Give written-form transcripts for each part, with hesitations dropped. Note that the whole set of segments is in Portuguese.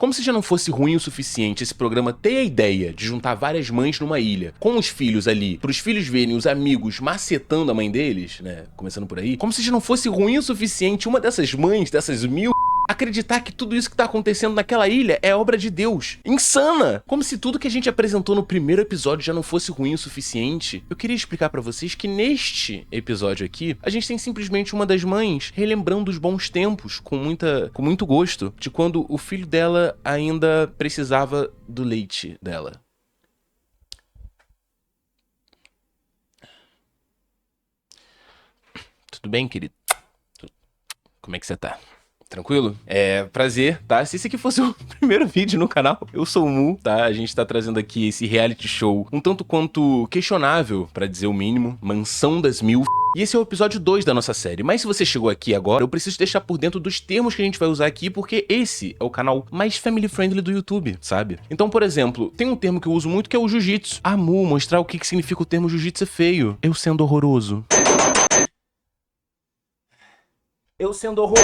Como se já não fosse ruim o suficiente esse programa ter a ideia de juntar várias mães numa ilha, com os filhos ali, pros filhos verem os amigos macetando a mãe deles, né, começando por aí, como se já não fosse ruim o suficiente uma dessas mães, dessas mil, acreditar que tudo isso que tá acontecendo naquela ilha é obra de Deus. Insana! Como se tudo que a gente apresentou no primeiro episódio já não fosse ruim o suficiente. Eu queria explicar pra vocês que neste episódio aqui, a gente tem simplesmente uma das mães relembrando os bons tempos, com muito gosto, de quando o filho dela ainda precisava do leite dela. Tudo bem, querido? Como é que você tá? Tranquilo? Prazer, tá? Se esse aqui fosse o primeiro vídeo no canal, eu sou o Mu, tá? A gente tá trazendo aqui esse reality show um tanto quanto questionável, pra dizer o mínimo, Mansão das Mil. E esse é o episódio 2 da nossa série, mas se você chegou aqui agora, eu preciso deixar por dentro dos termos que a gente vai usar aqui, porque esse é o canal mais family friendly do YouTube, sabe? Então, por exemplo, tem um termo que eu uso muito que é o jiu-jitsu. Ah, Mu, mostrar o que significa o termo jiu-jitsu é feio. Eu sendo horroroso.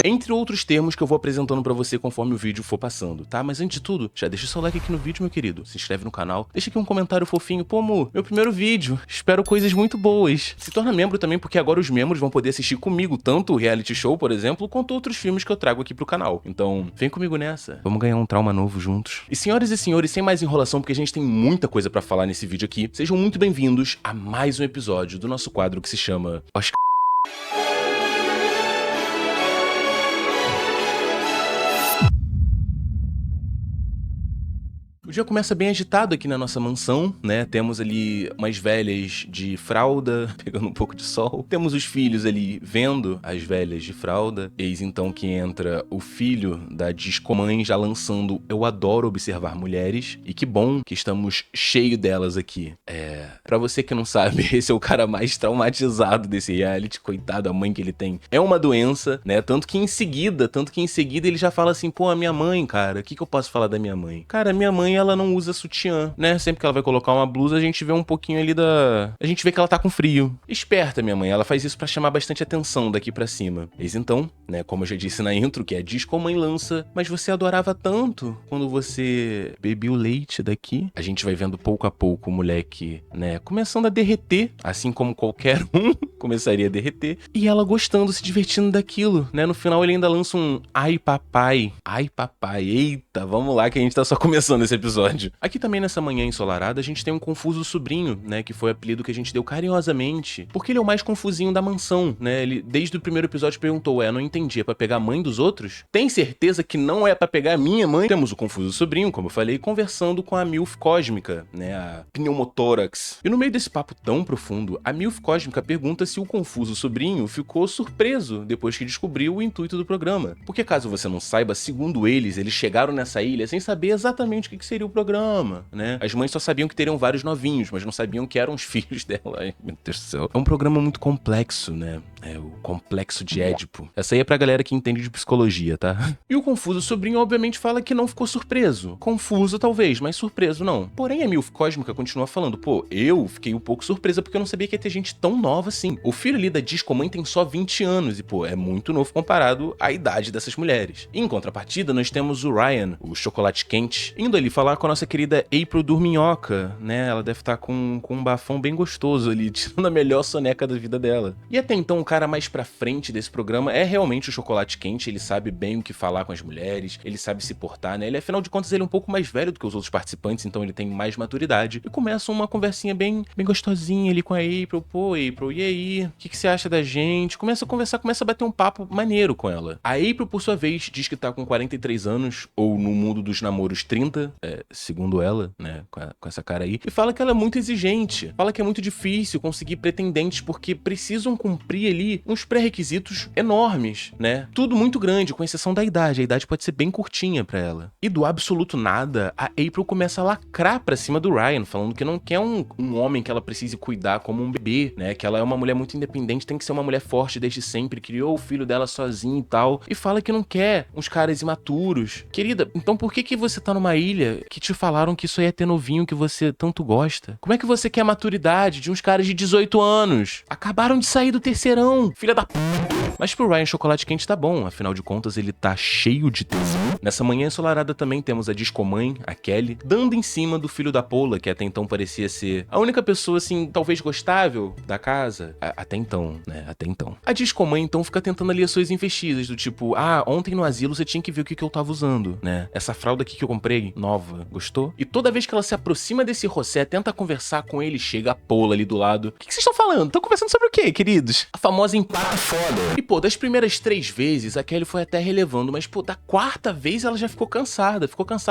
Entre outros termos que eu vou apresentando pra você conforme o vídeo for passando, tá? Mas antes de tudo, já deixa o seu like aqui no vídeo, meu querido. Se inscreve no canal, deixa aqui um comentário fofinho. Pô, Mu, meu primeiro vídeo. Espero coisas muito boas. Se torna membro também, porque agora os membros vão poder assistir comigo tanto o reality show, por exemplo, quanto outros filmes que eu trago aqui pro canal. Então, vem comigo nessa. Vamos ganhar um trauma novo juntos. E senhoras e senhores, sem mais enrolação, porque a gente tem muita coisa pra falar nesse vídeo aqui, sejam muito bem-vindos a mais um episódio do nosso quadro que se chama Oscar. O dia começa bem agitado aqui na nossa mansão, né? Temos ali umas velhas de fralda, pegando um pouco de sol. Temos os filhos ali vendo as velhas de fralda. Eis então que entra o filho da discomãe já lançando "Eu adoro observar mulheres", e que bom que estamos cheio delas aqui. Pra você que não sabe, esse é o cara mais traumatizado desse reality, coitado, a mãe que ele tem é uma doença, né? Tanto que em seguida ele já fala assim, pô, a minha mãe, cara, o que eu posso falar da minha mãe? Cara, minha mãe, ela não usa sutiã, né? Sempre que ela vai colocar uma blusa, a gente vê um pouquinho ali a gente vê que ela tá com frio. Esperta, minha mãe, ela faz isso pra chamar bastante atenção daqui pra cima. Eis então, né, como eu já disse na intro, que é diz como mãe lança, mas você adorava tanto quando você bebia o leite daqui. A gente vai vendo pouco a pouco o moleque, né, começando a derreter, assim como qualquer um começaria a derreter, e ela gostando, se divertindo daquilo, né? No final ele ainda lança um ai papai, eita, vamos lá que a gente tá só começando esse episódio. Aqui também nessa manhã ensolarada a gente tem um confuso sobrinho, né, que foi o apelido que a gente deu carinhosamente, porque ele é o mais confusinho da mansão, né? Ele desde o primeiro episódio perguntou, não entendi, é pra pegar a mãe dos outros? Tem certeza que não é pra pegar a minha mãe? Temos o confuso sobrinho, como eu falei, conversando com a Milf Cósmica, né, a Pneumotórax. E no meio desse papo tão profundo, a Milf Cósmica pergunta se o confuso sobrinho ficou surpreso depois que descobriu o intuito do programa. Porque caso você não saiba, segundo eles chegaram nessa ilha sem saber exatamente o que seria o programa, né? As mães só sabiam que teriam vários novinhos, mas não sabiam que eram os filhos dela. Ai, meu Deus do céu. É um programa muito complexo, né? É o complexo de Édipo. Essa aí é pra galera que entende de psicologia, tá? E o confuso sobrinho obviamente fala que não ficou surpreso. Confuso talvez, mas surpreso não. Porém a Milf Cósmica continua falando, pô, eu fiquei um pouco surpresa porque eu não sabia que ia ter gente tão nova assim. O filho ali da discomãe tem só 20 anos e, pô, é muito novo comparado à idade dessas mulheres. E, em contrapartida, nós temos o Ryan, o chocolate quente, indo ali falar com a nossa querida April Dorminhoca, né? Ela deve estar com um bafão bem gostoso ali, tirando a melhor soneca da vida dela. E até então, o cara mais pra frente desse programa é realmente o chocolate quente, ele sabe bem o que falar com as mulheres, ele sabe se portar, né? Ele, afinal de contas, ele é um pouco mais velho do que os outros participantes, então ele tem mais maturidade. E começa uma conversinha bem gostosinha ali com a April. Pô, April, e aí? O que você acha da gente? Começa a conversar, começa a bater um papo maneiro com ela. A April, por sua vez, diz que tá com 43 anos, ou no mundo dos namoros 30, segundo ela, né, com essa cara aí, e fala que ela é muito exigente, fala que é muito difícil conseguir pretendentes porque precisam cumprir ali uns pré-requisitos enormes, né, tudo muito grande, com exceção da idade, a idade pode ser bem curtinha pra ela. E do absoluto nada, a April começa a lacrar pra cima do Ryan, falando que não quer um homem que ela precise cuidar como um bebê, né, que ela é uma mulher é muito independente, tem que ser uma mulher forte desde sempre, criou o filho dela sozinha e tal, e fala que não quer uns caras imaturos. Querida, então por que você tá numa ilha que te falaram que isso aí é ter novinho que você tanto gosta? Como é que você quer a maturidade de uns caras de 18 anos? Acabaram de sair do terceirão, filha da p... Mas pro Ryan Chocolate Quente tá bom, afinal de contas ele tá cheio de tesão. Nessa manhã ensolarada também temos a discomãe, a Kelly, dando em cima do filho da Paula, que até então parecia ser a única pessoa, assim, talvez gostável da casa. Até então, né? Até então. A discomãe então fica tentando ali as suas investidas, do tipo, ontem no asilo você tinha que ver o que eu tava usando, né? Essa fralda aqui que eu comprei, nova, gostou? E toda vez que ela se aproxima desse José, tenta conversar com ele, chega a Paula ali do lado. O que vocês estão falando? Estão conversando sobre o quê, queridos? A famosa empata foda. E pô, das primeiras 3 vezes, a Kelly foi até relevando, mas pô, da 4ª vez ela já ficou cansada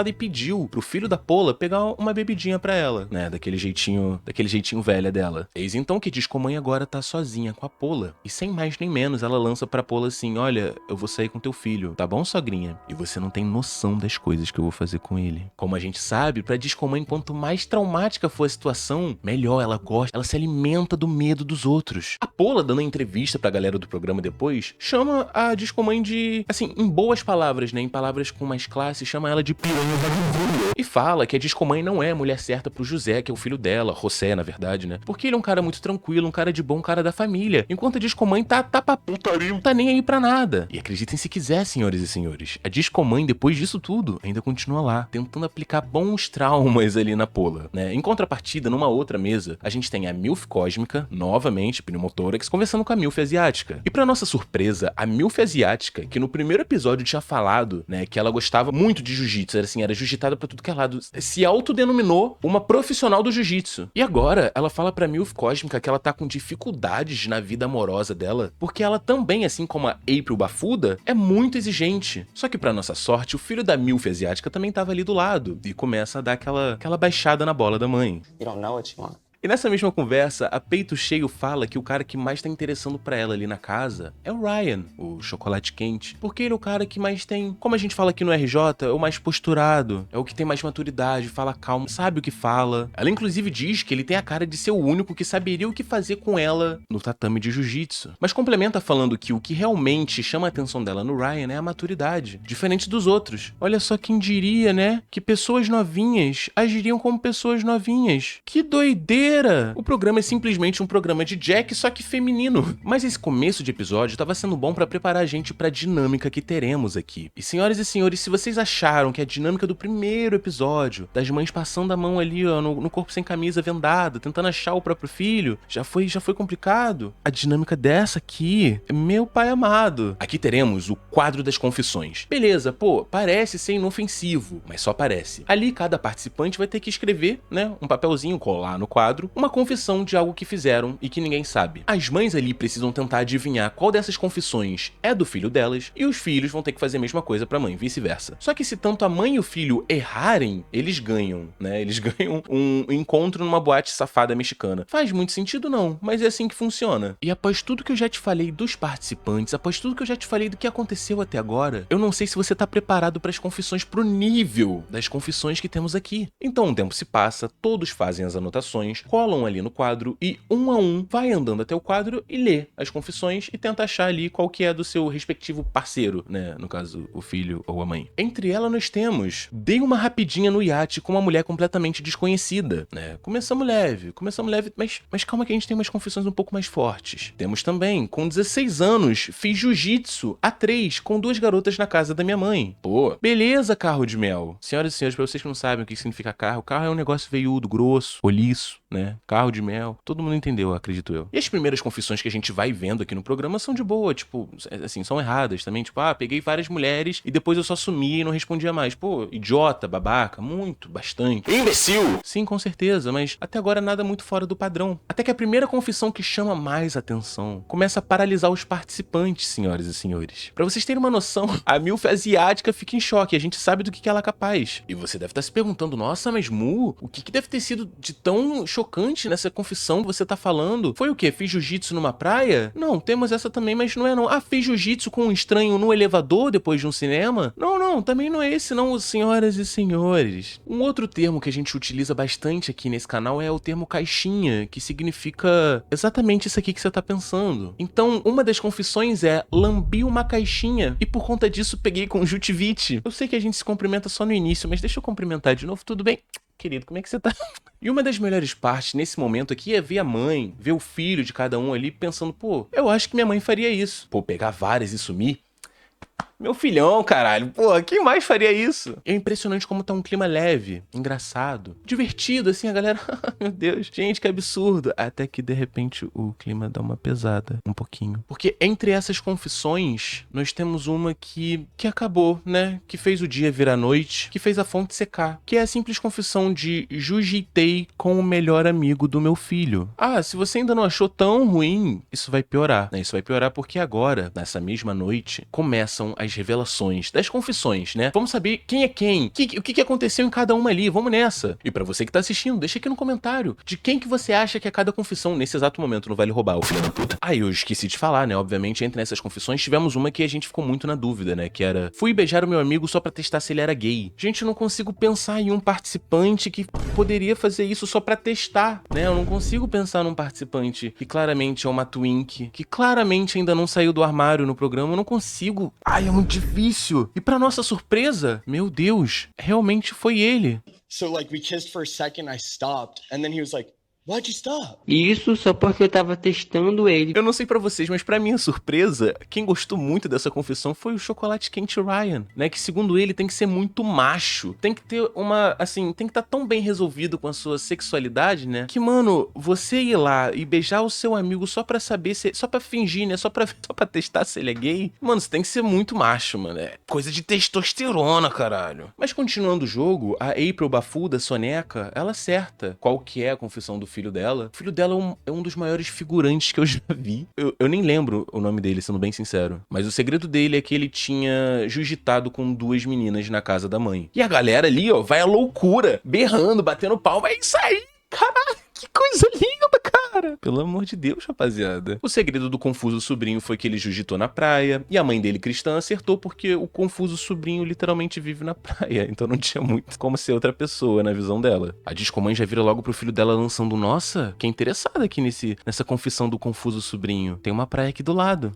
e pediu pro filho da Paula pegar uma bebidinha pra ela, né? Daquele jeitinho velha dela. Eis então que diz que a mãe agora tá sozinha com a Paula. E sem mais nem menos, ela lança pra Paula assim, olha, eu vou sair com teu filho, tá bom, sogrinha? E você não tem noção das coisas que eu vou fazer com ele. Como a gente sabe, pra Discomãe, quanto mais traumática for a situação, melhor ela gosta, ela se alimenta do medo dos outros. A Paula, dando a entrevista pra galera do programa depois, chama a Discomãe de, assim, em boas palavras, né, em palavras com mais classe, chama ela de piranha vagabunda. E fala que a Discomãe não é a mulher certa pro José, que é o filho dela, José, na verdade, né, porque ele é um cara muito tranquilo, um cara de bom, um cara da família, enquanto a Discomãe tá pra putaria, não tá nem aí pra nada. E acreditem se quiser, senhores e senhores, a Discomãe, depois disso tudo, ainda continua lá, tentando aplicar bons traumas ali na Paula, né. Em contrapartida, numa outra mesa, a gente tem a Milf Cósmica, novamente, pneumotórax, conversando com a Milf Asiática. E pra nossa surpresa, a Milf Asiática, que no primeiro episódio tinha falado, né, que ela gostava muito de jiu-jitsu, era jiu-jitada pra tudo que é lado, se autodenominou uma profissional do jiu-jitsu. E agora, ela fala pra Milf Cósmica que ela tá com dificuldades na vida amorosa dela, porque ela também, assim como a April Bafuda, é muito exigente. Só que pra nossa sorte, o filho da Milf Asiática também tava ali do lado, e começa a dar aquela baixada na bola da mãe. You don't know what you want. E nessa mesma conversa, a Peito Cheio fala que o cara que mais tá interessando pra ela ali na casa é o Ryan, o chocolate quente. Porque ele é o cara que mais tem, como a gente fala aqui no RJ, é o mais posturado, é o que tem mais maturidade, fala calmo, sabe o que fala. Ela inclusive diz que ele tem a cara de ser o único que saberia o que fazer com ela no tatame de jiu-jitsu. Mas complementa falando que o que realmente chama a atenção dela no Ryan é a maturidade, diferente dos outros. Olha só quem diria, né, que pessoas novinhas agiriam como pessoas novinhas. Que doideira! O programa é simplesmente um programa de Jack, só que feminino. Mas esse começo de episódio tava sendo bom pra preparar a gente pra dinâmica que teremos aqui. E senhoras e senhores, se vocês acharam que a dinâmica do primeiro episódio, das mães passando a mão ali, ó, no corpo sem camisa, vendada, tentando achar o próprio filho, já foi complicado, a dinâmica dessa aqui, meu pai amado. Aqui teremos o quadro das confissões. Beleza, pô, parece ser inofensivo, mas só parece. Ali cada participante vai ter que escrever, né, um papelzinho, colar no quadro, uma confissão de algo que fizeram e que ninguém sabe. As mães ali precisam tentar adivinhar qual dessas confissões é do filho delas, e os filhos vão ter que fazer a mesma coisa pra mãe, vice-versa. Só que se tanto a mãe e o filho errarem, eles ganham, né? Eles ganham um encontro numa boate safada mexicana. Faz muito sentido não, mas é assim que funciona. E após tudo que eu já te falei dos participantes, após tudo que eu já te falei do que aconteceu até agora, eu não sei se você tá preparado para as confissões pro nível das confissões que temos aqui. Então o tempo se passa, todos fazem as anotações, colam ali no quadro e um a um vai andando até o quadro e lê as confissões e tenta achar ali qual que é do seu respectivo parceiro, né? No caso, o filho ou a mãe. Entre elas nós temos Dei uma rapidinha no iate com uma mulher completamente desconhecida, né? Começamos leve, mas calma que a gente tem umas confissões um pouco mais fortes. Temos também, com 16 anos, fiz jiu-jitsu a 3 com 2 garotas na casa da minha mãe. Pô, beleza, carro de mel. Senhoras e senhores, pra vocês que não sabem o que significa carro é um negócio veiudo, grosso, roliço, né? Carro de mel. Todo mundo entendeu, acredito eu. E as primeiras confissões que a gente vai vendo aqui no programa são de boa, tipo, assim, são erradas também. Tipo, peguei várias mulheres e depois eu só sumia e não respondia mais. Pô, idiota, babaca, muito, bastante. Imbecil! Sim, com certeza, mas até agora nada muito fora do padrão. Até que a primeira confissão que chama mais atenção começa a paralisar os participantes, senhoras e senhores. Pra vocês terem uma noção, a Milf Asiática fica em choque, a gente sabe do que ela é capaz. E você deve estar se perguntando, nossa, mas Mu, o que deve ter sido de tão chocante chocante nessa confissão que você tá falando foi o quê? Fiz jiu-jitsu numa praia? Não, temos essa também, mas não é não. Ah, fiz jiu-jitsu com um estranho no elevador depois de um cinema? Não, também não é esse não, senhoras e senhores. Um outro termo que a gente utiliza bastante aqui nesse canal é o termo caixinha, que significa exatamente isso aqui que você tá pensando. Então, uma das confissões é lambi uma caixinha e por conta disso peguei conjuntivite. Eu sei que a gente se cumprimenta só no início, mas deixa eu cumprimentar de novo, tudo bem? Querido, como é que você tá? E uma das melhores partes nesse momento aqui é ver a mãe, ver o filho de cada um ali pensando, pô, eu acho que minha mãe faria isso. Pô, pegar várias e sumir? Meu filhão, caralho. Pô, quem mais faria isso? É impressionante como tá um clima leve, engraçado, divertido, assim, a galera... Meu Deus, gente, que absurdo. Até que, de repente, o clima dá uma pesada, um pouquinho. Porque entre essas confissões, nós temos uma que acabou, né? Que fez o dia virar noite, que fez a fonte secar. Que é a simples confissão de jiu-jitei com o melhor amigo do meu filho. Ah, se você ainda não achou tão ruim, isso vai piorar, né? Isso vai piorar porque agora, nessa mesma noite, começam as revelações das confissões, né? Vamos saber quem é quem, o que aconteceu em cada uma ali, vamos nessa. E pra você que tá assistindo, deixa aqui no comentário de quem que você acha que é cada confissão nesse exato momento no Vale Roubar, o filho da puta. Ah, eu esqueci de falar, né? Obviamente, entre essas confissões, tivemos uma que a gente ficou muito na dúvida, né? Que era, fui beijar o meu amigo só pra testar se ele era gay. Gente, eu não consigo pensar em um participante que poderia fazer isso só pra testar, né? Eu não consigo pensar num participante que claramente é uma twink, que claramente ainda não saiu do armário no programa, eu não consigo. Ai, é muito difícil. E pra nossa surpresa, meu Deus, realmente foi ele. So like we kissed for a second, I stopped, and then he was like, "Why'd you stop?" Isso só porque eu tava testando ele. Eu não sei pra vocês, mas pra minha surpresa, quem gostou muito dessa confissão foi o Chocolate Quente Ryan, né? Que segundo ele tem que ser muito macho. Tem que ter uma, assim, tem que estar tão bem resolvido com a sua sexualidade, né? Que, mano, você ir lá e beijar o seu amigo só pra saber se... Só pra fingir, né? Só pra testar se ele é gay. Mano, você tem que ser muito macho, mano. É coisa de testosterona, caralho. Mas continuando o jogo, a April Bafuda, Soneca, ela acerta qual que é a confissão do filho dela. O filho dela é um dos maiores figurantes que eu já vi. Eu nem lembro o nome dele, sendo bem sincero. Mas o segredo dele é que ele tinha jiu-jitado com 2 meninas na casa da mãe. E a galera ali, ó, vai à loucura, berrando, batendo palma. É isso aí! Caralho, que coisa linda, cara! Pelo amor de Deus, rapaziada. O segredo do confuso sobrinho foi que ele jiu-jitou na praia, e a mãe dele, cristã, acertou porque o confuso sobrinho literalmente vive na praia, então não tinha muito como ser outra pessoa na visão dela. A discomãe já vira logo pro filho dela lançando, nossa, que interessada aqui nessa confissão do confuso sobrinho. Tem uma praia aqui do lado.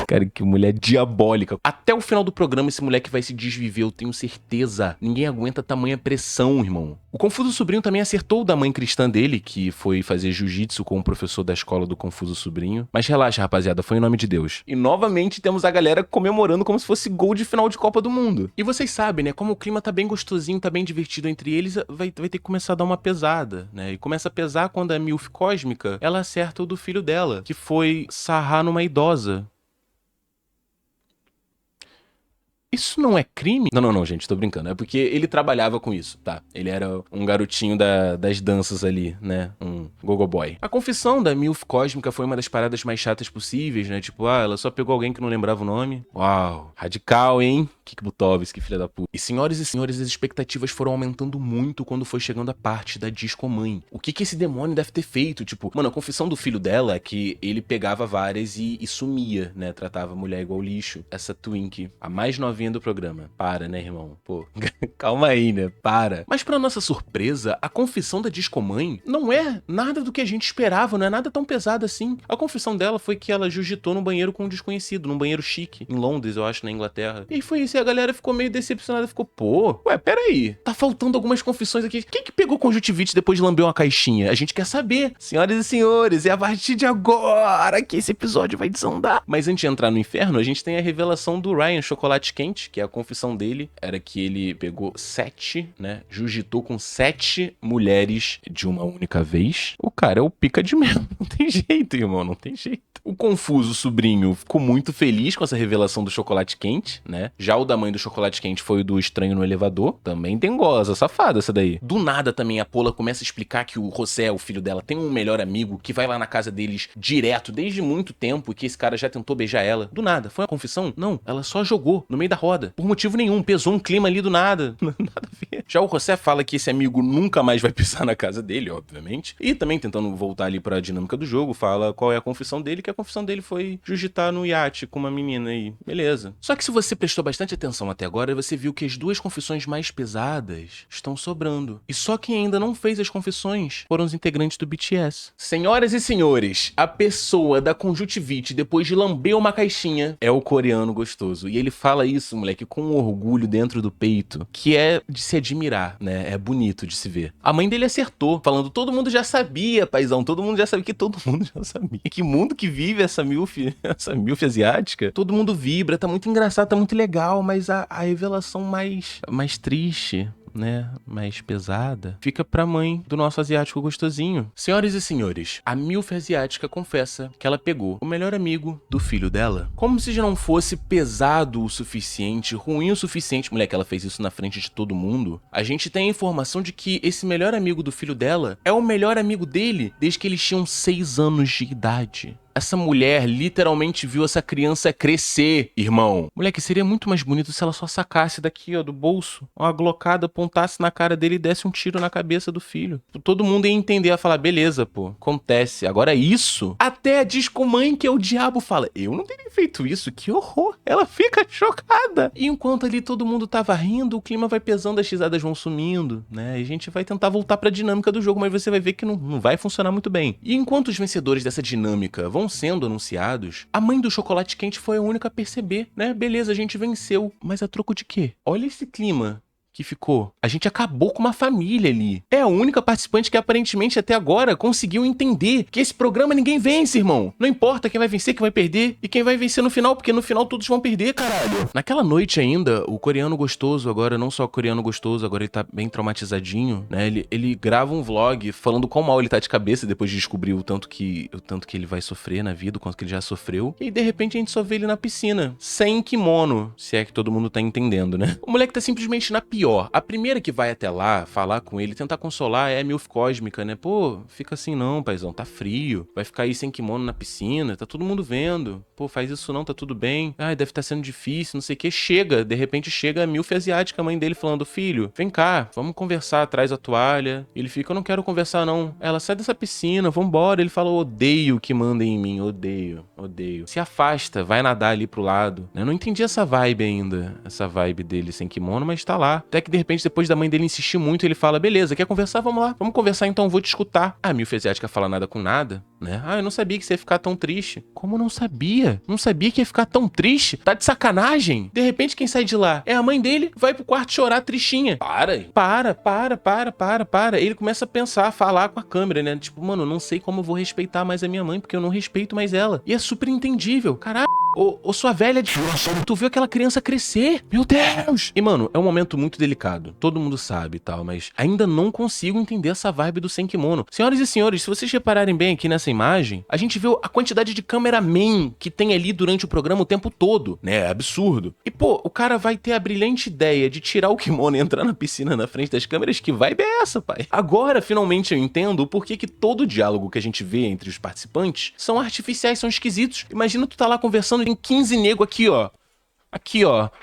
Cara, que mulher diabólica. Até o final do programa esse moleque vai se desviver, eu tenho certeza. Ninguém aguenta tamanha pressão, irmão. O Confuso Sobrinho também acertou o da mãe cristã dele, que foi fazer jiu-jitsu com o professor da escola do Confuso Sobrinho. Mas relaxa, rapaziada, foi em nome de Deus. E novamente temos a galera comemorando como se fosse gol de final de Copa do Mundo. E vocês sabem, né, como o clima tá bem gostosinho, tá bem divertido entre eles, vai ter que começar a dar uma pesada, né? E começa a pesar quando a Milf Cósmica, ela acerta o do filho dela, que foi sarrar numa idosa. Isso não é crime? Não, gente, tô brincando. É porque ele trabalhava com isso, tá? Ele era um garotinho das danças ali, né? Um gogo boy. A confissão da Milf Cósmica foi uma das paradas mais chatas possíveis, né? Tipo, ela só pegou alguém que não lembrava o nome. Uau, radical, hein? Kik Butovski, filha da puta. E senhoras, as expectativas foram aumentando muito quando foi chegando a parte da discomãe. O que esse demônio deve ter feito? Tipo, mano, a confissão do filho dela é que ele pegava várias e sumia, né? Tratava a mulher igual lixo. Essa twink, a mais novinha do programa. Para, né, irmão? Pô, calma aí, né? Para. Mas pra nossa surpresa, a confissão da discomãe não é nada do que a gente esperava, não é nada tão pesado assim. A confissão dela foi que ela jiu-jitou num banheiro com um desconhecido, num banheiro chique, em Londres, eu acho, na Inglaterra. E foi isso, e a galera ficou meio decepcionada, ficou, pô, ué, peraí, tá faltando algumas confissões aqui. Quem que pegou conjuntivite depois de lamber uma caixinha? A gente quer saber. Senhoras e senhores, é a partir de agora que esse episódio vai desandar. Mas antes de entrar no inferno, a gente tem a revelação do Ryan Chocolate Quente, que é a confissão dele, era que ele pegou 7, né, jiu-jitou com 7 mulheres de uma única vez. O cara é o pica de mesmo, não tem jeito, irmão, não tem jeito. O Confuso Sobrinho ficou muito feliz com essa revelação do Chocolate Quente, né? Já o da mãe do Chocolate Quente foi o do Estranho no Elevador. Também tem goza, safada essa daí. Do nada também a Pola começa a explicar que o José, o filho dela, tem um melhor amigo que vai lá na casa deles direto, desde muito tempo, e que esse cara já tentou beijar ela. Do nada. Foi uma confissão? Não. Ela só jogou no meio da roda. Por motivo nenhum. Pesou um clima ali do nada. Nada a ver. Já o José fala que esse amigo nunca mais vai pisar na casa dele, obviamente. E também tentando voltar ali pra dinâmica do jogo, fala qual é a confissão dele, que a confissão dele foi jiu-jitar no iate com uma menina aí. Beleza. Só que se você prestou bastante atenção até agora, você viu que as duas confissões mais pesadas estão sobrando. E só quem ainda não fez as confissões foram os integrantes do BTS. Senhoras e senhores, a pessoa da conjuntivite depois de lamber uma caixinha é o coreano gostoso. E ele fala isso, moleque, com um orgulho dentro do peito, que é de se admirar, né? É bonito de se ver. A mãe dele acertou, falando, todo mundo já sabia, paizão, todo mundo já sabia, que todo mundo já sabia. Que mundo que vive essa milf asiática? Todo mundo vibra, tá muito engraçado, tá muito legal, mas a revelação mais triste, né, mais pesada, fica pra mãe do nosso asiático gostosinho. Senhoras e senhores, a milf asiática confessa que ela pegou o melhor amigo do filho dela. Como se já não fosse pesado o suficiente, ruim o suficiente, moleque, ela fez isso na frente de todo mundo, a gente tem a informação de que esse melhor amigo do filho dela é o melhor amigo dele desde que eles tinham 6 anos de idade. Essa mulher literalmente viu essa criança crescer, irmão. Moleque, seria muito mais bonito se ela só sacasse daqui, ó, do bolso, uma glocada, apontasse na cara dele e desse um tiro na cabeça do filho. Todo mundo ia entender, ia falar, beleza, pô, acontece. Agora isso, até a discomãe, que é o diabo, fala, eu não teria feito isso, que horror. Ela fica chocada. E enquanto ali todo mundo tava rindo, o clima vai pesando, as risadas vão sumindo, né? E a gente vai tentar voltar pra dinâmica do jogo, mas você vai ver que não vai funcionar muito bem. E enquanto os vencedores dessa dinâmica vão sendo anunciados, a mãe do chocolate quente foi a única a perceber, né? Beleza, a gente venceu, mas a troco de quê? Olha esse clima que ficou. A gente acabou com uma família ali. É a única participante que aparentemente até agora conseguiu entender que esse programa ninguém vence, irmão. Não importa quem vai vencer, quem vai perder e quem vai vencer no final, porque no final todos vão perder, caralho. Naquela noite ainda, o coreano gostoso, agora não só o coreano gostoso, agora ele tá bem traumatizadinho, né? Ele grava um vlog falando quão mal ele tá de cabeça depois de descobrir o tanto que ele vai sofrer na vida, o quanto que ele já sofreu. E de repente a gente só vê ele na piscina, sem kimono, se é que todo mundo tá entendendo, né? O moleque tá simplesmente na pior. A primeira que vai até lá, falar com ele, tentar consolar é a milf cósmica, né? Pô, fica assim não, paizão, tá frio. Vai ficar aí sem kimono na piscina, tá todo mundo vendo. Pô, faz isso não, tá tudo bem. Ai, deve estar sendo difícil, não sei o que. De repente chega a milf asiática, a mãe dele falando, filho, vem cá, vamos conversar, traz a toalha. Ele fica, eu não quero conversar não. Ela, sai dessa piscina, vambora. Ele fala, odeio que mandem em mim, odeio. Se afasta, vai nadar ali pro lado. Eu não entendi essa vibe ainda, essa vibe dele sem kimono, mas tá lá. Até que de repente, depois da mãe dele insistir muito, ele fala, beleza, quer conversar? Vamos lá, vamos conversar então, vou te escutar. A milf asiática fala nada com nada, né? Ah, eu não sabia que você ia ficar tão triste. Como não sabia? Não sabia que ia ficar tão triste? Tá de sacanagem? De repente, quem sai de lá é a mãe dele, vai pro quarto chorar tristinha. Para. Ele começa a pensar, a falar com a câmera, né? Tipo, mano, eu não sei como eu vou respeitar mais a minha mãe, porque eu não respeito mais ela. E é super entendível. Caralho. Ô, sua velha de... Tu viu aquela criança crescer? Meu Deus! E, mano, é um momento muito delicado. Todo mundo sabe e tal, mas ainda não consigo entender essa vibe do sem kimono. Senhoras e senhores, se vocês repararem bem aqui nessa imagem, a gente vê a quantidade de cameraman que tem ali durante o programa o tempo todo, né? É absurdo. E, pô, o cara vai ter a brilhante ideia de tirar o kimono e entrar na piscina na frente das câmeras. Que vibe é essa, pai? Agora, finalmente, eu entendo o porquê que todo o diálogo que a gente vê entre os participantes são artificiais, são esquisitos. Imagina tu tá lá conversando, tem 15 nego aqui, ó,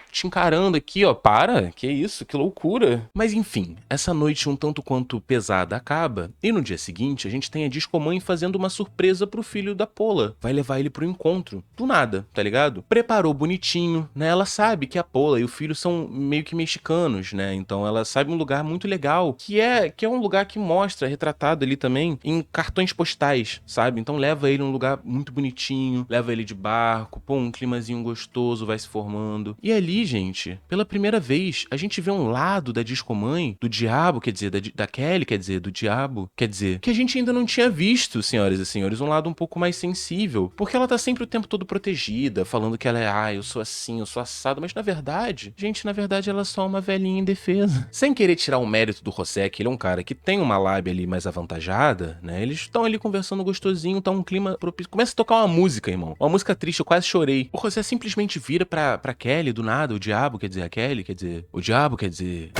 te encarando aqui, ó, para, que isso, que loucura. Mas enfim, essa noite um tanto quanto pesada acaba, e no dia seguinte a gente tem a discomãe fazendo uma surpresa pro filho da Pola. Vai levar ele pro encontro, do nada, tá ligado? Preparou bonitinho, né, ela sabe que a Pola e o filho são meio que mexicanos, né, então ela sabe um lugar muito legal, que é um lugar que mostra, retratado ali também, em cartões postais, sabe? Então leva ele num lugar muito bonitinho, leva ele de barco, pô, um climazinho gostoso vai se formando. E ali, gente, pela primeira vez, a gente vê um lado da discomãe, do diabo, quer dizer, da Kelly, quer dizer, do diabo, quer dizer, que a gente ainda não tinha visto, senhoras e senhores, um lado um pouco mais sensível, porque ela tá sempre o tempo todo protegida, falando que ela é, eu sou assim, eu sou assado, mas na verdade, ela é só uma velhinha indefesa. Sem querer tirar o mérito do José, que ele é um cara que tem uma lábia ali mais avantajada, né, eles estão ali conversando gostosinho, tá um clima propício, começa a tocar uma música, irmão, uma música triste, eu quase chorei. O José simplesmente vira pra pra Kelly do nada, o diabo quer dizer a Kelly, quer dizer, o diabo quer dizer...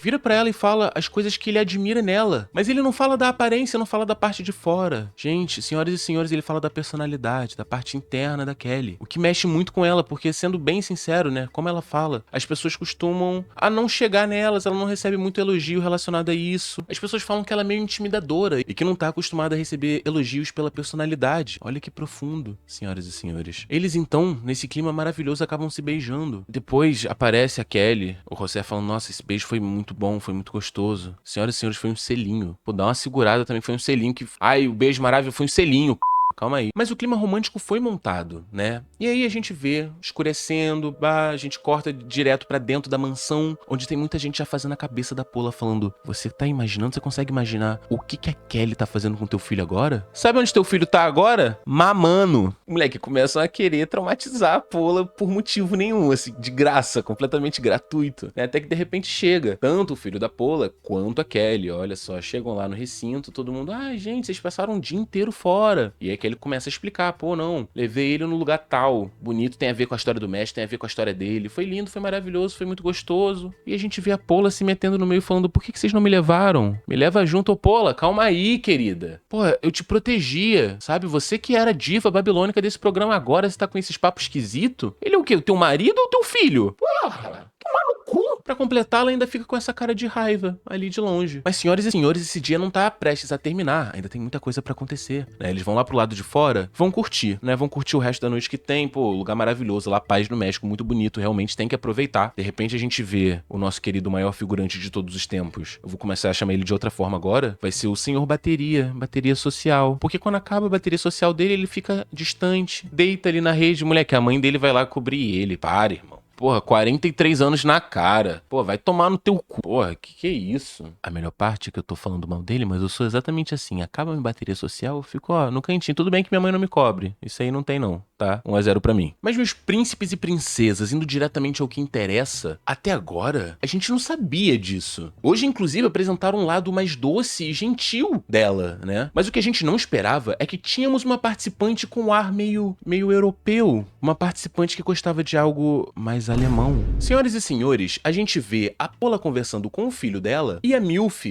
Vira pra ela e fala as coisas que ele admira nela. Mas ele não fala da aparência, não fala da parte de fora. Gente, senhoras e senhores, ele fala da personalidade, da parte interna da Kelly. O que mexe muito com ela, porque sendo bem sincero, né, como ela fala, as pessoas costumam a não chegar nelas, ela não recebe muito elogio relacionado a isso. As pessoas falam que ela é meio intimidadora e que não tá acostumada a receber elogios pela personalidade. Olha que profundo, senhoras e senhores. Eles então, nesse clima maravilhoso, acabam se beijando. Depois aparece a Kelly, o José falando, nossa, esse beijo foi muito bom, foi muito gostoso. Senhoras e senhores, foi um selinho. Pô, dá uma segurada também, foi um selinho que... Ai, o beijo maravilhoso, foi um selinho. Calma aí. Mas o clima romântico foi montado, né? E aí a gente vê escurecendo, a gente corta direto pra dentro da mansão, onde tem muita gente já fazendo a cabeça da Pola, falando, você tá imaginando, você consegue imaginar o que a Kelly tá fazendo com teu filho agora? Sabe onde teu filho tá agora? Mamando. Moleque, começam a querer traumatizar a Pola por motivo nenhum, assim, de graça, completamente gratuito, né? Até que de repente chega, tanto o filho da Pola quanto a Kelly, olha só, chegam lá no recinto, todo mundo, gente, vocês passaram um dia inteiro fora. E aí que ele começa a explicar, pô, não, levei ele no lugar tal, bonito, tem a ver com a história do mestre, tem a ver com a história dele, foi lindo, foi maravilhoso, foi muito gostoso. E a gente vê a Pola se metendo no meio falando, por que vocês não me levaram? Me leva junto, ô Pola, calma aí, querida. Pô, eu te protegia, sabe? Você que era a diva babilônica desse programa agora, você tá com esses papos esquisitos? Ele é o quê? O teu marido ou o teu filho? Porra, toma no cu. Pra completar, ela ainda fica com essa cara de raiva ali de longe. Mas, senhoras e senhores, esse dia não tá prestes a terminar. Ainda tem muita coisa pra acontecer, né? Eles vão lá pro lado de fora, vão curtir, né? Vão curtir o resto da noite que tem. Pô, lugar maravilhoso, La Paz no México, muito bonito. Realmente tem que aproveitar. De repente a gente vê o nosso querido maior figurante de todos os tempos. Eu vou começar a chamar ele de outra forma agora. Vai ser o senhor bateria social. Porque quando acaba a bateria social dele, ele fica distante, deita ali na rede. Moleque, a mãe dele vai lá cobrir ele. Para, irmão. Porra, 43 anos na cara. Pô, vai tomar no teu cu. Porra, que é isso? A melhor parte é que eu tô falando mal dele, mas eu sou exatamente assim. Acaba minha bateria social, eu fico, no cantinho. Tudo bem que minha mãe não me cobre. Isso aí não tem não, tá? 1-0 pra mim. Mas meus príncipes e princesas, indo diretamente ao que interessa, até agora, a gente não sabia disso. Hoje, inclusive, apresentaram um lado mais doce e gentil dela, né? Mas o que a gente não esperava é que tínhamos uma participante com um ar meio europeu. Uma participante que gostava de algo mais alemão. Senhoras e senhores, a gente vê a Pola conversando com o filho dela e a Milf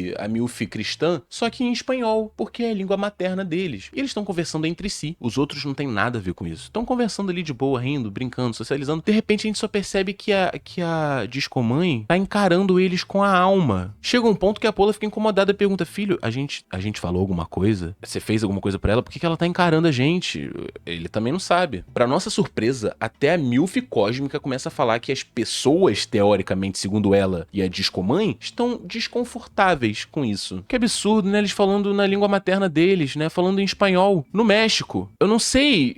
cristã, só que em espanhol, porque é a língua materna deles. E eles estão conversando entre si. Os outros não tem nada a ver com isso. Estão conversando ali de boa, rindo, brincando, socializando. De repente a gente só percebe que a discomãe tá encarando eles com a alma. Chega um ponto que a Pola fica incomodada e pergunta, filho, a gente falou alguma coisa? Você fez alguma coisa pra ela? Por que ela tá encarando a gente? Ele também não sabe. Pra nossa surpresa, até a Milf cósmica começa a falar que as pessoas, teoricamente, segundo ela e a discomãe, estão desconfortáveis com isso. Que absurdo, né? Eles falando na língua materna deles, né? Falando em espanhol, no México. Eu não sei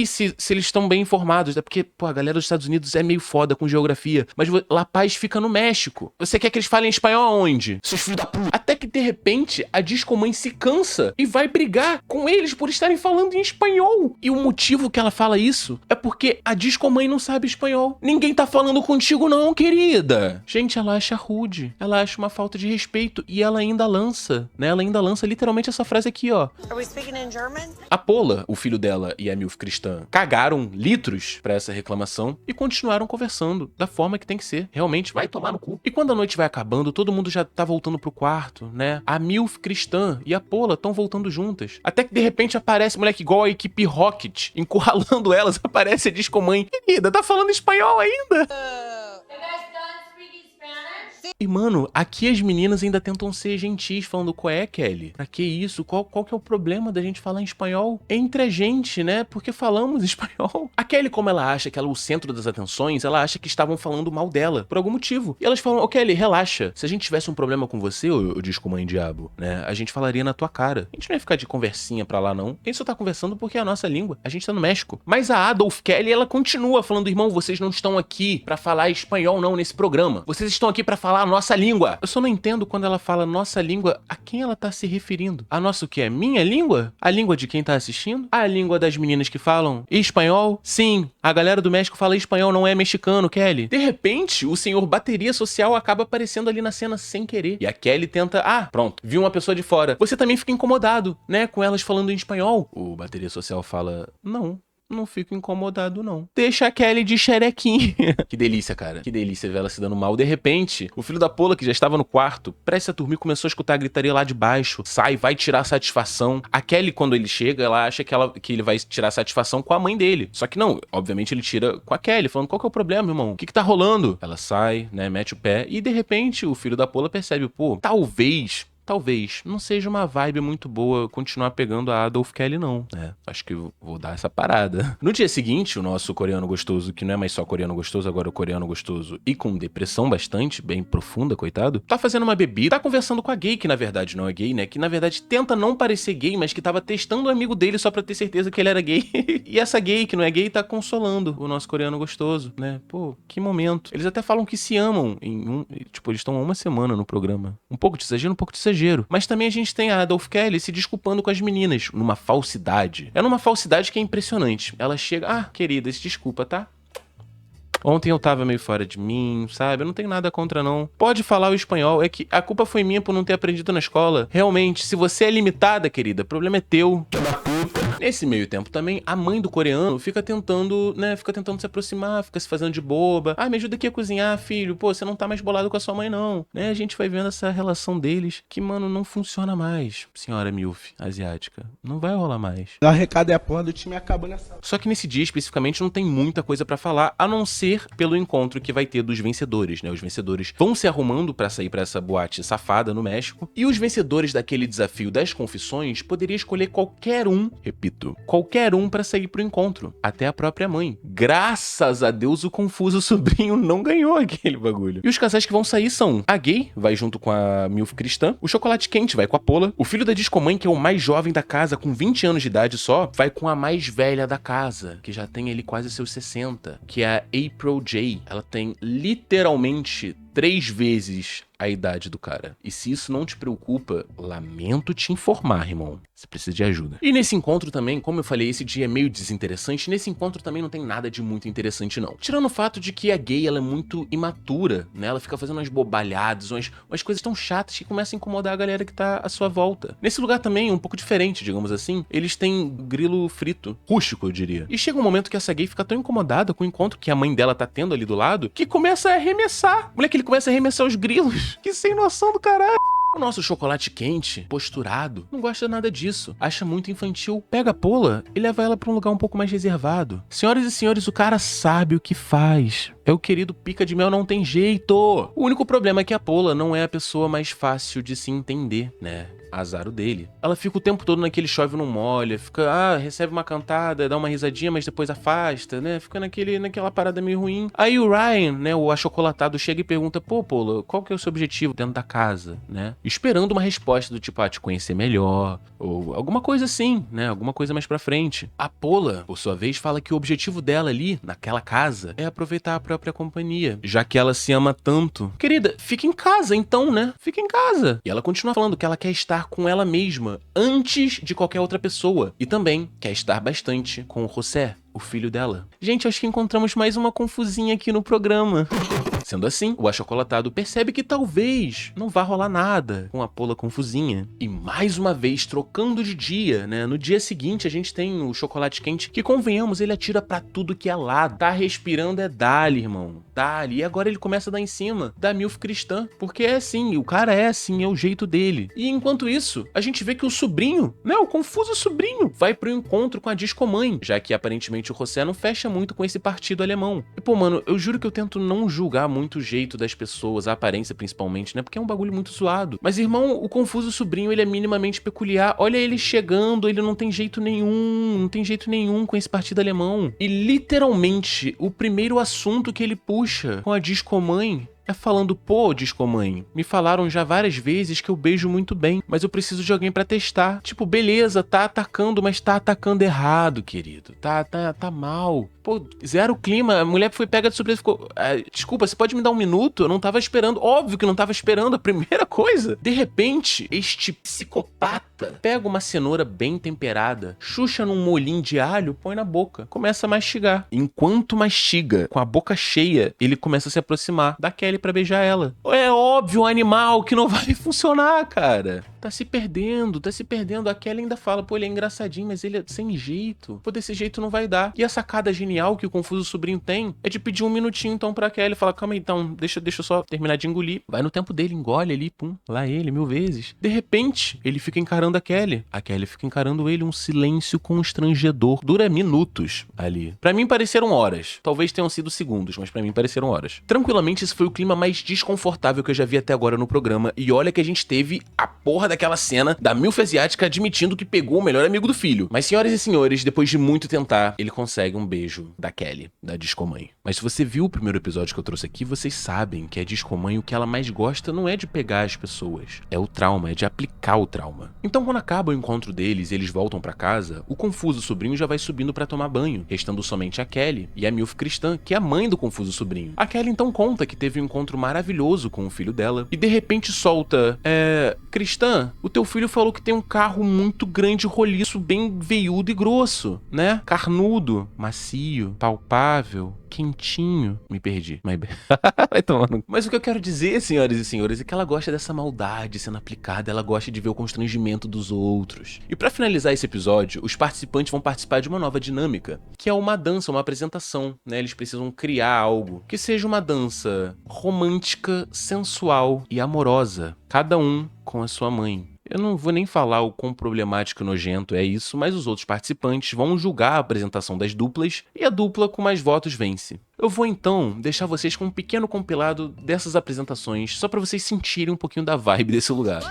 se eles estão bem informados, é porque, pô, a galera dos Estados Unidos é meio foda com geografia, mas La Paz fica no México. Você quer que eles falem espanhol aonde? Seus filhos da puta. Até que, de repente, a discomãe se cansa e vai brigar com eles por estarem falando em espanhol. E o motivo que ela fala isso é porque a discomãe não sabe espanhol. Ninguém tá falando contigo não, querida. Gente, ela acha rude. Ela acha uma falta de respeito. E ela ainda lança, né? Ela ainda lança literalmente essa frase aqui, ó. Are we speaking in German? A Pola, o filho dela e a Milf cristã, cagaram litros pra essa reclamação e continuaram conversando da forma que tem que ser. Realmente, vai tomar no cu. E quando a noite vai acabando, todo mundo já tá voltando pro quarto, né? A Milf cristã e a Pola estão voltando juntas. Até que de repente aparece, moleque, igual a equipe Rocket, encurralando elas, aparece a discomãe. Querida, tá falando espanhol ainda? E, mano, aqui as meninas ainda tentam ser gentis, falando, qual é, Kelly? Pra que isso? Qual que é o problema da gente falar em espanhol? Entre a gente, né? Porque falamos espanhol. A Kelly, como ela acha que ela é o centro das atenções, ela acha que estavam falando mal dela, por algum motivo. E elas falam, Kelly, relaxa. Se a gente tivesse um problema com você, ô discomãe diabo, né? A gente falaria na tua cara. A gente não ia ficar de conversinha pra lá, não. A gente só tá conversando porque é a nossa língua. A gente tá no México. Mas a Adolf Kelly, ela continua falando, irmão, vocês não estão aqui pra falar espanhol, não, nesse programa. Vocês estão aqui pra falar a nossa língua. Eu só não entendo quando ela fala nossa língua, a quem ela tá se referindo? A nossa o quê? Minha língua? A língua de quem tá assistindo? A língua das meninas que falam espanhol? Sim, a galera do México fala espanhol, não é mexicano, Kelly. De repente, o senhor bateria social acaba aparecendo ali na cena sem querer. E a Kelly tenta, pronto, viu uma pessoa de fora. Você também fica incomodado, né, com elas falando em espanhol. O bateria social fala, não. não fico incomodado, não. Deixa a Kelly de xerequinha. Que delícia, cara. Que delícia ver ela se dando mal. De repente, o filho da Paula, que já estava no quarto, prestes a dormir, começou a escutar a gritaria lá de baixo. Sai, vai tirar satisfação. A Kelly, quando ele chega, ela acha que ele vai tirar satisfação com a mãe dele. Só que não, obviamente ele tira com a Kelly, falando, qual que é o problema, irmão? O que tá rolando? Ela sai, né, mete o pé, e de repente o filho da Paula percebe, pô, talvez não seja uma vibe muito boa continuar pegando a Adolf Kelly, não, né? Acho que vou dar essa parada. No dia seguinte, o nosso coreano gostoso, que não é mais só coreano gostoso, agora é o coreano gostoso e com depressão bastante, bem profunda, coitado, tá fazendo uma bebida, tá conversando com a gay, que na verdade não é gay, né? Que na verdade tenta não parecer gay, mas que tava testando o amigo dele só pra ter certeza que ele era gay. E essa gay, que não é gay, tá consolando o nosso coreano gostoso, né? Pô, que momento. Eles até falam que se amam tipo, eles estão há uma semana no programa. Um pouco de exagero, mas também a gente tem a Adolf Kelly se desculpando com as meninas, numa falsidade. É numa falsidade que é impressionante. Ela chega, queridas, desculpa, tá? Ontem eu tava meio fora de mim, sabe? Eu não tenho nada contra, não. Pode falar o espanhol, é que a culpa foi minha por não ter aprendido na escola. Realmente, se você é limitada, querida, o problema é teu. Nesse meio tempo também, a mãe do coreano fica tentando se aproximar, fica se fazendo de boba. Me ajuda aqui a cozinhar, filho. Pô, você não tá mais bolado com a sua mãe, não. Né? A gente vai vendo essa relação deles que, mano, não funciona mais. Senhora Milf, asiática. Não vai rolar mais. O recado é a porra do time acaba nessa. Só que nesse dia, especificamente, não tem muita coisa pra falar, a não ser pelo encontro que vai ter dos vencedores, né? Os vencedores vão se arrumando pra sair pra essa boate safada no México. E os vencedores daquele desafio das confissões poderiam escolher qualquer um, repito, qualquer um pra sair pro encontro. Até a própria mãe. Graças a Deus, o confuso sobrinho não ganhou aquele bagulho. E os casais que vão sair são a gay, vai junto com a milf cristã, o chocolate quente vai com a Paula, o filho da discomãe, que é o mais jovem da casa, com 20 anos de idade só, vai com a mais velha da casa, que já tem ele quase seus 60, que é a April J. Ela tem literalmente 3 vezes a idade do cara. E se isso não te preocupa, lamento te informar, irmão. Você precisa de ajuda. E nesse encontro também, como eu falei, esse dia é meio desinteressante. Nesse encontro também não tem nada de muito interessante, não. Tirando o fato de que a gay, ela é muito imatura, né? Ela fica fazendo umas bobalhadas, umas coisas tão chatas que começam a incomodar a galera que tá à sua volta. Nesse lugar também, um pouco diferente, digamos assim, eles têm grilo frito. Rústico, eu diria. E chega um momento que essa gay fica tão incomodada com o encontro que a mãe dela tá tendo ali do lado, que começa a arremessar. Moleque, ele começa a arremessar os grilos. Que sem noção do caralho. O nosso chocolate quente, posturado, não gosta nada disso. Acha muito infantil. Pega a Paula e leva ela pra um lugar um pouco mais reservado. Senhoras e senhores, o cara sabe o que faz. É o querido pica de mel, não tem jeito. O único problema é que a Paula não é a pessoa mais fácil de se entender, né? Azar o dele. Ela fica o tempo todo naquele chove não molha, fica, recebe uma cantada, dá uma risadinha, mas depois afasta, né? Fica naquela parada meio ruim. Aí o Ryan, né, o achocolatado, chega e pergunta, pô, Paula, qual que é o seu objetivo dentro da casa, né? Esperando uma resposta do tipo, te conhecer melhor, ou alguma coisa assim, né? Alguma coisa mais pra frente. A Paula, por sua vez, fala que o objetivo dela ali, naquela casa, é aproveitar a própria companhia, já que ela se ama tanto. Querida, fica em casa então, né? Fica em casa. E ela continua falando que ela quer estar com ela mesma antes de qualquer outra pessoa. E também quer estar bastante com o José, o filho dela. Gente, acho que encontramos mais uma confusinha aqui no programa. Sendo assim, o achocolatado percebe que talvez não vá rolar nada com a Paula confusinha. E mais uma vez, trocando de dia, né? No dia seguinte, a gente tem o chocolate quente, que convenhamos, ele atira pra tudo que é lado. Tá respirando é dali, irmão. Dali. E agora ele começa a dar em cima da milf cristã. Porque é assim, o cara é assim, é o jeito dele. E enquanto isso, a gente vê que o sobrinho, né? O confuso sobrinho, vai pro encontro com a discomãe, já que aparentemente o José não fecha muito com esse partido alemão. E pô, mano, eu juro que eu tento não julgar muito o jeito das pessoas, a aparência principalmente, né? Porque é um bagulho muito zoado. Mas, irmão, o confuso sobrinho, ele é minimamente peculiar. Olha ele chegando, ele não tem jeito nenhum com esse partido alemão. E literalmente, o primeiro assunto que ele puxa com a discomãe é falando, pô, discomãe, me falaram já várias vezes que eu beijo muito bem, mas eu preciso de alguém pra testar. Tipo, beleza, tá atacando, mas tá atacando errado, querido. Tá mal. Pô, zero clima, a mulher foi pega de surpresa e ficou... desculpa, você pode me dar um minuto? Eu não tava esperando. Óbvio que não tava esperando, a primeira coisa. De repente, este psicopata pega uma cenoura bem temperada, xuxa num molhinho de alho, põe na boca, começa a mastigar. Enquanto mastiga, com a boca cheia, ele começa a se aproximar da Kelly pra beijar ela. É óbvio, um animal que não vai funcionar, cara. Tá se perdendo. A Kelly ainda fala, pô, ele é engraçadinho, mas ele é sem jeito. Pô, desse jeito não vai dar. E a sacada genial que o Confuso Sobrinho tem é de pedir um minutinho, então, pra Kelly. Fala, calma aí, então, deixa eu só terminar de engolir. Vai no tempo dele, engole ali, pum, lá ele, 1000 vezes. De repente, ele fica encarando a Kelly. A Kelly fica encarando ele, um silêncio constrangedor. Dura minutos ali. Pra mim, pareceram horas. Talvez tenham sido segundos, mas pra mim pareceram horas. Tranquilamente, esse foi o clima mais desconfortável que eu já vi até agora no programa. E olha que a gente teve a porra daquela cena da milf asiática admitindo que pegou o melhor amigo do filho. Mas, senhoras e senhores, depois de muito tentar, ele consegue um beijo da Kelly, da Discomãe. Mas se você viu o primeiro episódio que eu trouxe aqui, vocês sabem que a Discomãe, o que ela mais gosta não é de pegar as pessoas. É o trauma, é de aplicar o trauma. Então, quando acaba o encontro deles e eles voltam pra casa, o Confuso Sobrinho já vai subindo pra tomar banho, restando somente a Kelly e a milf cristã, que é a mãe do Confuso Sobrinho. A Kelly então conta que teve um encontro maravilhoso com o filho dela e de repente solta, cristã, o teu filho falou que tem um carro muito grande, roliço, bem veiudo e grosso, né? Carnudo, macio, palpável, quentinho. Me perdi. Vai tomando. Mas o que eu quero dizer, senhoras e senhores, é que ela gosta dessa maldade sendo aplicada, ela gosta de ver o constrangimento dos outros. E pra finalizar esse episódio, os participantes vão participar de uma nova dinâmica, que é uma dança, uma apresentação, né? Eles precisam criar algo que seja uma dança romântica, sensual e amorosa, cada um com a sua mãe. Eu não vou nem falar o quão problemático e nojento é isso, mas os outros participantes vão julgar a apresentação das duplas e a dupla com mais votos vence. Eu vou então deixar vocês com um pequeno compilado dessas apresentações, só pra vocês sentirem um pouquinho da vibe desse lugar.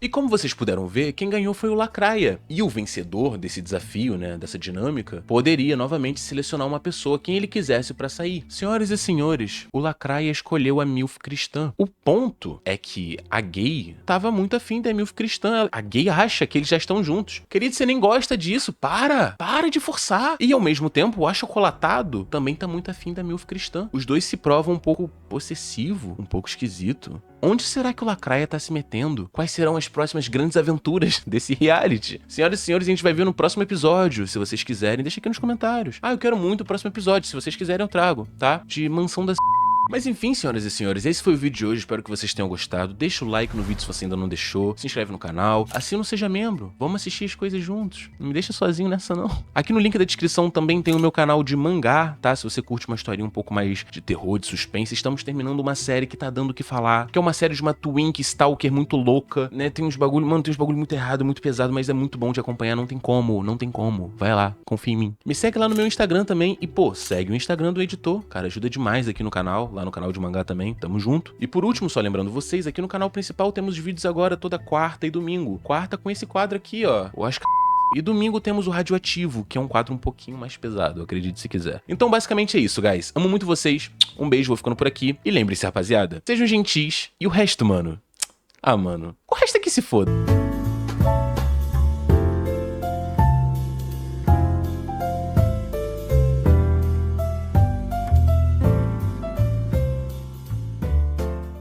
E como vocês puderam ver, quem ganhou foi o Lacraia. E o vencedor desse desafio, né, dessa dinâmica, poderia novamente selecionar uma pessoa quem ele quisesse pra sair. Senhoras e senhores, o Lacraia escolheu a milf cristã. O ponto é que a gay tava muito afim da milf cristã. A gay acha que eles já estão juntos. Querido, você nem gosta disso. Para de forçar. E ao mesmo tempo, o achocolatado também tá muito afim da milf cristã. Os dois se provam um pouco possessivo, um pouco esquisito. Onde será que o Lacraia tá se metendo? Quais serão as próximas grandes aventuras desse reality? Senhoras e senhores, a gente vai ver no próximo episódio. Se vocês quiserem, deixa aqui nos comentários. Eu quero muito o próximo episódio. Se vocês quiserem, eu trago, tá? De Mansão da... Mas enfim, senhoras e senhores, esse foi o vídeo de hoje, espero que vocês tenham gostado. Deixa o like no vídeo se você ainda não deixou, se inscreve no canal, assina ou seja membro, vamos assistir as coisas juntos. Não me deixa sozinho nessa não. Aqui no link da descrição também tem o meu canal de mangá, tá? Se você curte uma historinha um pouco mais de terror, de suspense, estamos terminando uma série que tá dando o que falar, que é uma série de uma twink stalker muito louca, né? Tem uns bagulho, mano, tem uns bagulho muito errado, muito pesado, mas é muito bom de acompanhar, não tem como. Vai lá, confia em mim. Me segue lá no meu Instagram também e, pô, segue o Instagram do editor, cara, ajuda demais aqui no canal, lá no canal de mangá também, tamo junto. E por último, só lembrando vocês, aqui no canal principal temos vídeos agora toda quarta e domingo. Quarta com esse quadro aqui, ó, o Oscar. E domingo temos o Radioativo, que é um quadro um pouquinho mais pesado, acredite se quiser. Então basicamente é isso, guys. Amo muito vocês, um beijo, vou ficando por aqui. E lembre-se, rapaziada, sejam gentis e o resto, mano, mano, o resto é que se foda.